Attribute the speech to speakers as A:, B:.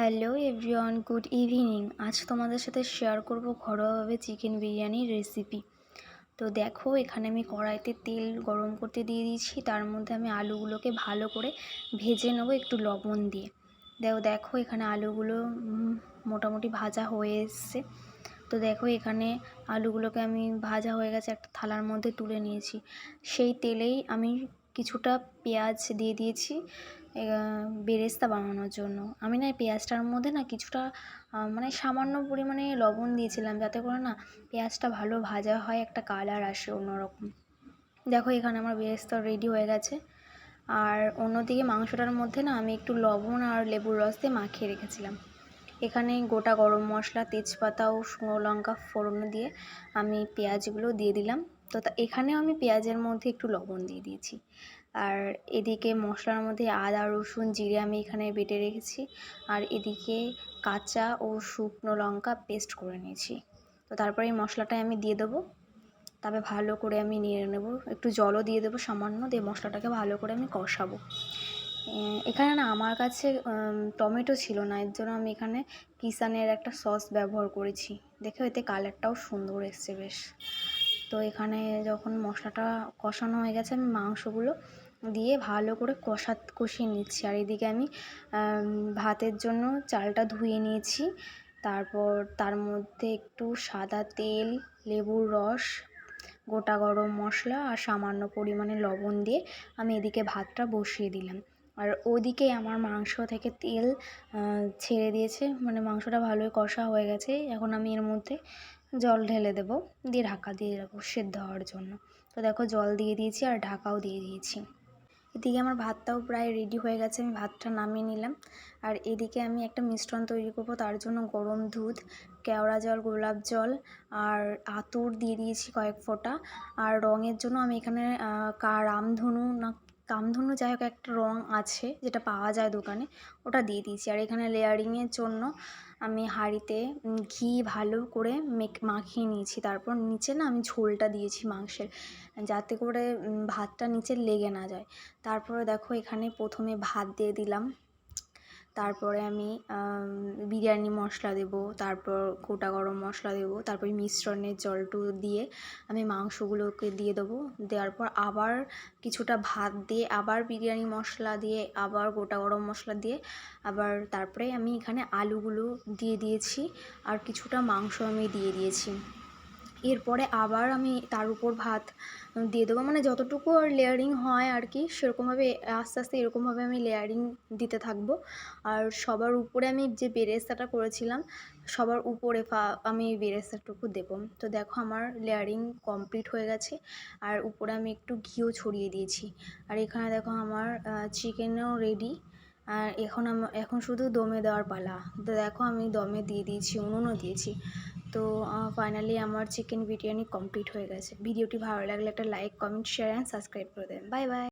A: Hello everyone, good evening. আজ তোমাদের সাথে শেয়ার করব ঘরোয়াভাবে চিকেন বিরিয়ানির রেসিপি। তো দেখো, এখানে আমি কড়াইতে তেল গরম করতে দিয়ে দিয়েছি। তার মধ্যে আমি আলুগুলোকে ভালো করে ভেজে নেবো একটু লবণ দিয়ে। দেখো এখানে আলুগুলো মোটামুটি ভাজা হয়ে এসছে। তো দেখো এখানে আলুগুলোকে আমি ভাজা হয়ে গেছে, একটা থালার মধ্যে তুলে নিয়েছি। সেই তেলেই আমি কিছুটা পেঁয়াজ দিয়ে দিয়েছি বেরেস্তা বানানোর জন্য। আমি না পেঁয়াজটার মধ্যে না কিছুটা মানে সামান্য পরিমাণে লবণ দিয়েছিলাম, যাতে করে না পেঁয়াজটা ভালো ভাজা হয়, একটা কালার আসে অন্যরকম। দেখো এখানে আমার বেরেস্তা রেডি হয়ে গেছে। আর অন্যদিকে মাংসটার মধ্যে না আমি একটু লবণ আর লেবুর রস দিয়ে মাখিয়ে রেখেছিলাম। এখানে গোটা গরম মশলা, তেজপাতা ও শুকনো লঙ্কা ফোড়ন দিয়ে আমি পেঁয়াজগুলো দিয়ে দিলাম। তো এখানেও আমি পেঁয়াজের মধ্যে একটু লবণ দিয়ে দিয়েছি। আর এদিকে মশলার মধ্যে আদা, রসুন, জিরে আমি এখানে বেটে রেখেছি। আর এদিকে কাঁচা ও শুকনো লঙ্কা পেস্ট করে নিয়েছি। তো তারপরে এই মশলাটাই আমি দিয়ে দেবো। তবে ভালো করে আমি নেড়ে নেব, একটু জলও দিয়ে দেবো সামান্য, দিয়ে মশলাটাকে ভালো করে আমি কষাবো। এখানে না আমার কাছে টমেটো ছিল না, এর জন্য আমি এখানে কিষানের একটা সস ব্যবহার করেছি। দেখো এতে কালারটাও সুন্দর এসছে বেশ। তো এখানে যখন মশলাটা কষানো হয়ে গেছে, আমি মাংসগুলো দিয়ে ভালো করে কষিয়ে নিচ্ছি। আর এদিকে আমি ভাতের জন্য চালটা ধুয়ে নিয়েছি। তারপর তার মধ্যে একটু সাদা তেল, লেবুর রস, গোটা গরম মশলা আর সামান্য পরিমাণে লবণ দিয়ে আমি এদিকে ভাতটা বসিয়ে দিলাম। আর ওদিকে আমার মাংস থেকে তেল ছেড়ে দিয়েছে, মানে মাংসটা ভালোই কষা হয়ে গেছে। এখন আমি এর মধ্যে জল ঢেলে দেবো, দিয়ে ঢাকা দিয়ে রাখবো সেদ্ধ হওয়ার জন্য। তো দেখো জল দিয়ে দিয়েছি আর ঢাকাও দিয়ে দিয়েছি। এদিকে আমার ভাতটাও প্রায় রেডি হয়ে গেছে, আমি ভাতটা নামিয়ে নিলাম। আর এদিকে আমি একটা মিশ্রণ তৈরি করব, তার জন্য গরম দুধ, কেওড়া জল, গোলাপ জল আর আতর দিয়ে দিয়েছি কয়েক ফোঁটা। আর রঙের জন্য আমি এখানে রামধনু না কামধনু, যাই হোক একটা রঙ আছে যেটা পাওয়া যায় দোকানে, ওটা দিয়ে দিয়েছি। আর এখানে লেয়ারিংয়ের জন্য আমি হাঁড়িতে ঘি ভালো করে মাখিয়ে নিয়েছি। তারপর নিচে না আমি ঝোলটা দিয়েছি মাংসের, যাতে করে ভাতটা নিচে লেগে না যায়। তারপরে দেখো এখানে প্রথমে ভাত দিয়ে দিলাম, তারপরে আমি বিরিয়ানি মশলা দেবো, তারপর গোটা গরম মশলা দেবো, তারপর মিশ্রণের জলটু দিয়ে আমি মাংসগুলোকে দিয়ে দেবো। দেওয়ার পর আবার কিছুটা ভাত দিয়ে, আবার বিরিয়ানি মশলা দিয়ে, আবার গোটা গরম মশলা দিয়ে, আবার তারপরে আমি এখানে আলুগুলো দিয়ে দিয়েছি আর কিছুটা মাংস আমি দিয়ে দিয়েছি। এরপরে আবার আমি তার উপর ভাত দিয়ে দেবো, মানে যতটুকু আর লেয়ারিং হয় আর কি, সেরকমভাবে আস্তে আস্তে এরকমভাবে আমি লেয়ারিং দিতে থাকবো। আর সবার উপরে আমি যে বেরেস্তাটা করেছিলাম, সবার উপরে আমি বেরেস্তাটুকু দেবো। তো দেখো আমার লেয়ারিং কমপ্লিট হয়ে গেছে, আর উপরে আমি একটু ঘিও ছড়িয়ে দিয়েছি। আর এখানে দেখো আমার চিকেনও রেডি। আর এখন শুধু দমে দেওয়ার পালা। তো দেখো আমি দমে দিয়ে দিয়েছি, উনুনও দিয়েছি। তো ফাইনালি আমার চিকেন বিরিয়ানি কমপ্লিট হয়ে গেছে। ভিডিওটি ভালো লাগলে একটা like, comment, share and subscribe করে দেবেন। Bye bye.